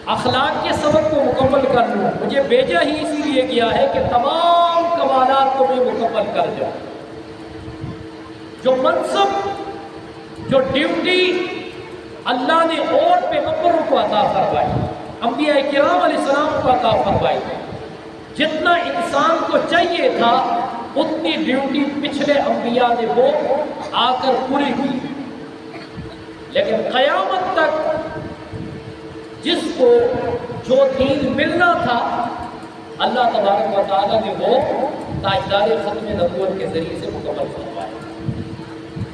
اخلاق کے سبق کو مکمل کر لوں، مجھے بھیجا ہی اسی لیے گیا ہے کہ تمام کمالات کو میں مکمل کر جاؤں۔ جو منصب، جو ڈیوٹی اللہ نے اور پیغمبروں کو عطا فرمائی، انبیاء کرام علیہ السلام کو عطا فرمائی، جتنا انسان کو چاہیے تھا اتنی ڈیوٹی پچھلے انبیاء نے وہ آ کر پوری کی، لیکن قیامت تک جس کو جو دین ملنا تھا اللہ تبارک و تعالیٰ نے وہ تاجدار ختم نبوت کے ذریعے سے مکمل فرمایا۔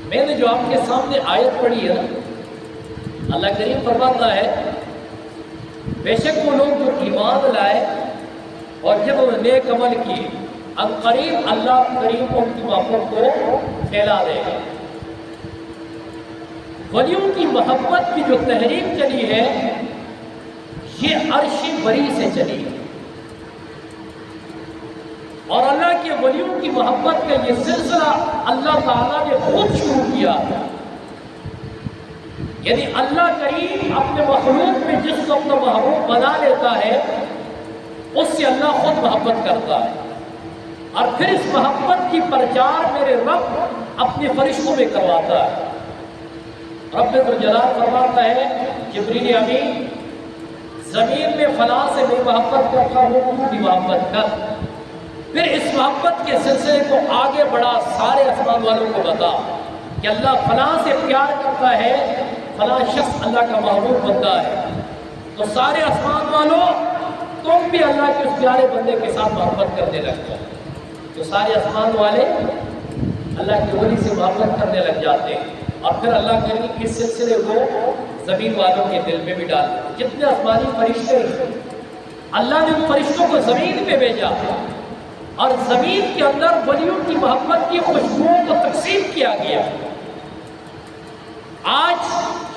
میں نے جو آپ کے سامنے آیت پڑھی ہے نا، اللہ کریم فرماتا ہے بے شک وہ لوگ جو ایمان لائے اور جب انہوں نے نیک عمل کیے ان قریب اللہ کریم ان کی محبت کو پھیلا دے گا۔ ولیوں کی محبت کی جو تحریک چلی ہے یہ عرش بری سے چلی ہے، اور اللہ کے ولیوں کی محبت کا یہ سلسلہ اللہ تعالیٰ نے خود شروع کیا، یعنی اللہ کریم اپنے مخلوق میں جس کو اپنا محبوب بنا لیتا ہے اس سے اللہ خود محبت کرتا ہے، اور پھر اس محبت کی پرچار میرے رب اپنے فرشتوں میں کرواتا ہے۔ رب ذوالجلال فرماتا ہے جبریل امین زمین میں فلاں سے میں محبت کرتا ہوں، تو بھی محبت کر۔ پھر اس محبت کے سلسلے کو آگے بڑھا، سارے آسمان والوں کو بتا کہ اللہ فلاں سے پیار کرتا ہے، فلاں شخص اللہ کا محبوب بندہ ہے، تو سارے آسمان والوں تم بھی اللہ کے اس پیارے بندے کے ساتھ محبت کرنے لگ جاؤ، تو سارے آسمان والے اللہ کے ولی سے محبت کرنے لگ جاتے ہیں، اور پھر اللہ کریم اس سلسلے کو زمین والوں کے دل میں بھی ڈال دیا۔ جتنے آسمانی فرشتے ہیں اللہ نے ان فرشتوں کو زمین پہ بھیجا، اور زمین کے اندر ولیوں کی محبت کی خوشبوؤں کو تقسیم کیا گیا۔ آج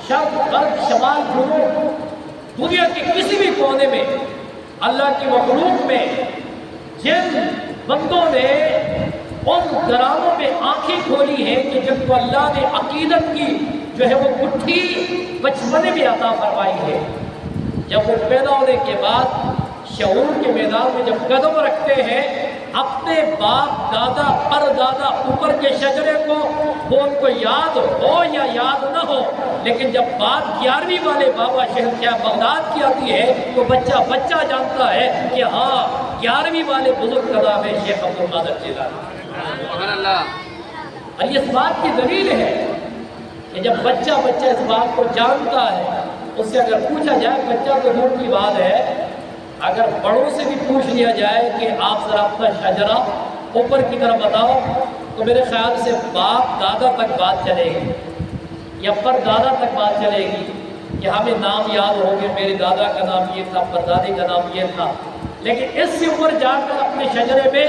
شرق غرب شمال جنوب دنیا کے کسی بھی کونے میں اللہ کی مخلوق میں جن بندوں نے ان گراموں میں آنکھیں کھولی ہیں کہ جن کو اللہ نے عقیدت کی جو ہے وہ مٹھی بچپنے میں عطا فرمائی ہے، جب وہ پیدا ہونے کے بعد شعور کے میدان میں جب قدم رکھتے ہیں اپنے باپ دادا پر دادا اوپر کے شجرے کو، وہ ان کو یاد ہو یا یاد نہ ہو، لیکن جب بات 11ویں والے بابا شہنشاہ بغداد کی آتی ہے تو بچہ جانتا ہے کہ ہاں 11ویں والے بزرگ کا نام ہے شیخ عبد القادر جیلانی۔ اور یہ اس بات کی دلیل ہے کہ جب بچہ اس بات کو جانتا ہے، اس سے اگر پوچھا جائے، بچہ تو دور کی بات ہے، اگر بڑوں سے بھی پوچھ لیا جائے کہ آپ ذرا اپنا شجرہ اوپر کی طرف بتاؤ، تو میرے خیال سے باپ دادا تک بات چلے گی یا پر دادا تک بات چلے گی کہ ہمیں نام یاد ہو گئے، میرے دادا کا نام یہ تھا، پر دادے کا نام یہ تھا، لیکن اس سے اوپر جا کر اپنے شجرے میں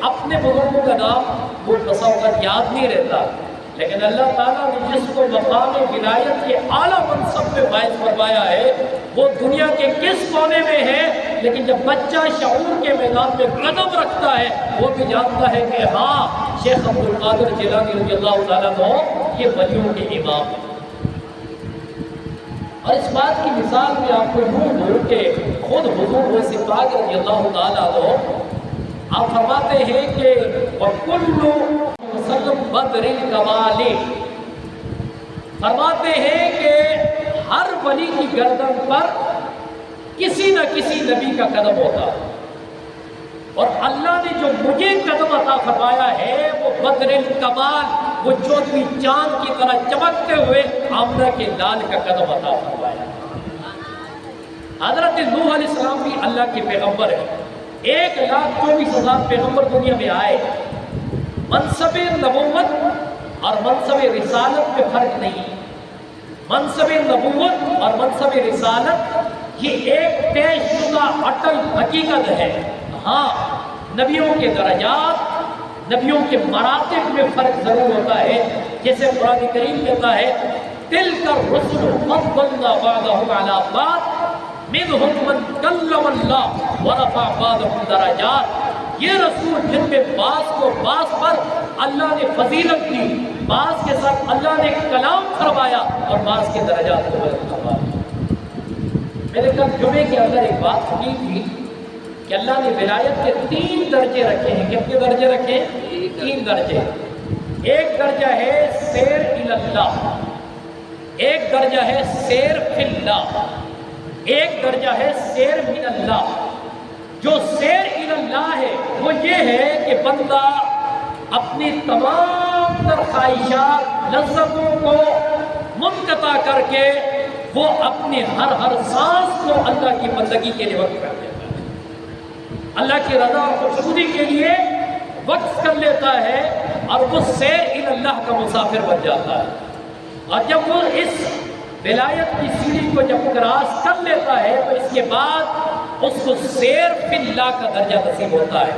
اپنے بزرگوں کا نام وہ بسا اوقات یاد نہیں رہتا۔ لیکن اللہ تعالیٰ نے جس کو مقام ولایت کے اعلیٰ منصب میں فائز فرمایا ہے وہ دنیا کے کس کونے میں ہے، لیکن جب بچہ شعور کے میدان میں قدم رکھتا ہے وہ بھی جانتا ہے کہ ہاں شیخ عبد القادر جیلانی رضی اللہ تعالیٰ عنہ یہ ولیوں کے امام ہیں۔ اور اس بات کی مثال میں آپ کو یوں دوں کہ خود حضور غوث پاک رضی اللہ تعالیٰ عنہ آپ فرماتے ہیں کہ وَكُلُّ وسلم بدر الکمال، فرماتے ہیں کہ ہر ولی کی گردن پر کسی نہ کسی نبی کا قدم ہوتا ہے، اور اللہ نے جو مجھے قدم عطا فرمایا ہے وہ بدر الکمال، وہ 14ویں چاند کی طرح چمکتے ہوئے آمنہ کے لال کا قدم عطا فرمایا۔ حضرت نوح علیہ السلام بھی اللہ کے پیغمبر ہیں، 1,24,000 پیغمبر دنیا میں آئے، منصب نبوت اور منصب رسالت میں فرق نہیں، منصب نبوت اور منصب رسالت یہ ایک طے شدہ اٹل حقیقت ہے۔ ہاں نبیوں کے درجات، نبیوں کے مراتب میں فرق ضرور ہوتا ہے، جیسے قرآن کریم کہتا ہے تِلْكَ الرُّسُلُ فَضَّلْنَا بَعْضَهُمْ عَلَىٰ بَعْضٍ مِنْهُمْ مَنْ كَلَّمَ اللَّهُ وَرَفَعَ بَعْضَهُمْ دَرَجَاتٍ، یہ رسول جن میں بعض کو بعض پر اللہ نے فضیلت دی، بعض کے ساتھ اللہ نے کلام فرمایا اور بعض کے درجات کو بلند فرمایا۔ میں نے کل جمعے کے اندر ایک بات سنی تھی کہ اللہ نے ولایت کے 3 درجے رکھے ہیں. کتنے درجے رکھے ہیں؟ 3 درجے. ایک درجہ ہے سیر الی اللہ، ایک درجہ ہے سیر فی اللہ، ایک درجہ ہے سیر من اللہ. جو سیر الی اللہ ہے وہ یہ ہے کہ بندہ اپنی تمام تر خواہشات لذتوں کو منقطع کر کے وہ اپنی ہر سانس کو اللہ کی بندگی کے لیے وقف کر دیتا ہے، اللہ کی رضا اور خوشنودی کے لیے وقف کر لیتا ہے، اور وہ سیر الی اللہ کا مسافر بن جاتا ہے. اور جب وہ اس ولایت کی سیڑھی کو جب کراس کر لیتا ہے تو اس کے بعد اس کو سیر فی اللہ کا درجہ نصیب ہوتا ہے.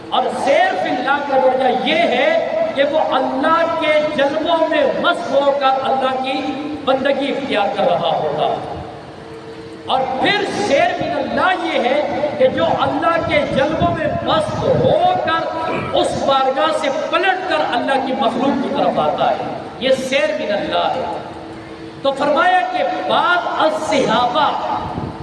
اور سیر فی اللہ کا درجہ یہ ہے کہ وہ اللہ کے جلووں میں مست ہو کر اللہ کی بندگی اختیار کر رہا ہوتا ہے. اور پھر سیر من اللہ یہ ہے کہ جو اللہ کے جلووں میں مست ہو کر اس بارگاہ سے پلٹ کر اللہ کی مخلوق کی طرف آتا ہے. یہ سیر من اللہ ہے. تو فرمایا کہ بعد الصحابہ،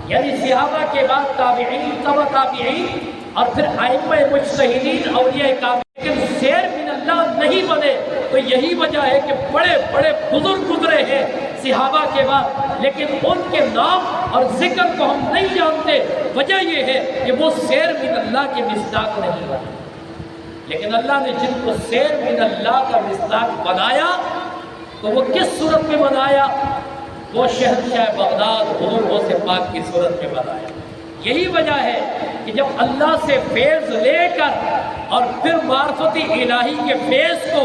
یعنی صحابہ کے بعد تابعین، تبع تابعین، اور پھر ائمہ مجتہدین، اولیاء کرام، لیکن سیر من اللہ نہیں بنے تو یہی وجہ ہے کہ بڑے بڑے بزرگ گزرے ہیں صحابہ کے بعد، لیکن ان کے نام اور ذکر کو ہم نہیں جانتے. وجہ یہ ہے کہ وہ سیر من اللہ کے مصداق نہیں بنے. لیکن اللہ نے جن کو سیر من اللہ کا مصداق بنایا تو وہ کس صورت میں بنایا؟ وہ شہنشاہ بغداد حضور غوث پاک کی صورت میں بنایا. یہی وجہ ہے کہ جب اللہ سے فیض لے کر اور پھر معرفتی الہی کے فیض کو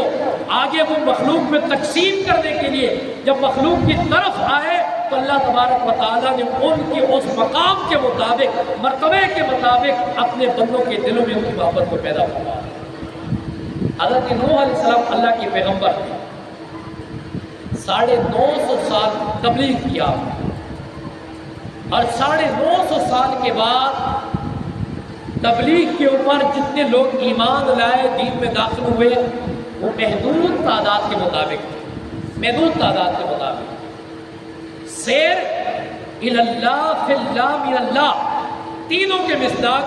آگے وہ مخلوق میں تقسیم کرنے کے لیے جب مخلوق کی طرف آئے تو اللہ تبارک و تعالیٰ نے ان کی اس مقام کے مطابق، مرتبے کے مطابق اپنے بندوں کے دلوں میں ان کی محبت کو پیدا فرمایا. حضرت نوح علیہ السلام اللہ کے پیغمبر تھے. 950 سال تبلیغ کیا، اور 950 سال کے بعد تبلیغ کے اوپر جتنے لوگ ایمان لائے، دین میں داخل ہوئے، وہ محدود تعداد کے مطابق تھے، محدود تعداد کے مطابق. سیر الی اللہ فی اللہ من اللہ، تینوں کے مصداق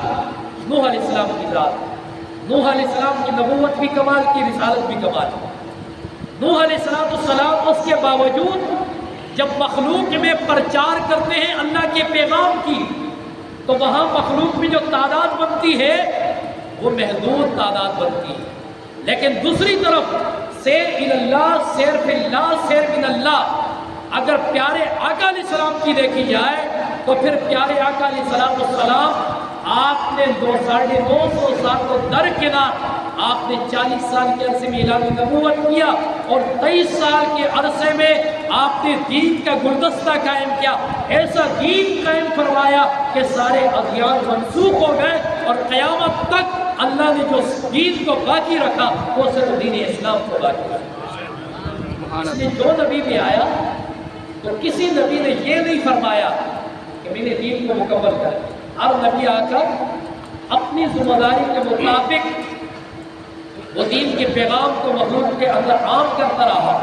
نوح علیہ السلام کی ذات. نوح علیہ السلام کی نبوت بھی کمال کی، رسالت بھی کمال کی. نوح علیہ السلام اس کے باوجود جب مخلوق میں پرچار کرتے ہیں اللہ کے پیغام کی تو وہاں مخلوق میں جو تعداد بنتی ہے وہ محدود تعداد بنتی ہے. لیکن دوسری طرف سیر الی اللہ، سیر فی اللہ، سیر من اللہ اگر پیارے آقا علیہ السلام کی دیکھی جائے تو پھر پیارے آقا علیہ السلام آپ نے 950 سال کو درکنار آپ نے 40 سال کے عرصے میں اعلان نبوت کیا، اور 23 سال کے عرصے میں آپ نے دین کا گلدستہ قائم کیا. ایسا دین قائم فرمایا کہ سارے ادیان منسوخ ہو گئے، اور قیامت تک اللہ نے جو دین کو باقی رکھا وہ صرف دین اسلام کو باقی رکھا. اس لیے جو نبی بھی آیا تو کسی نبی نے یہ نہیں فرمایا کہ میں نے دین کو مکمل کر دیا. ہر نبی آ کر اپنی ذمہ داری کے مطابق وہ دین کے پیغام کو مخلوق کے اندر عام کرتا رہا.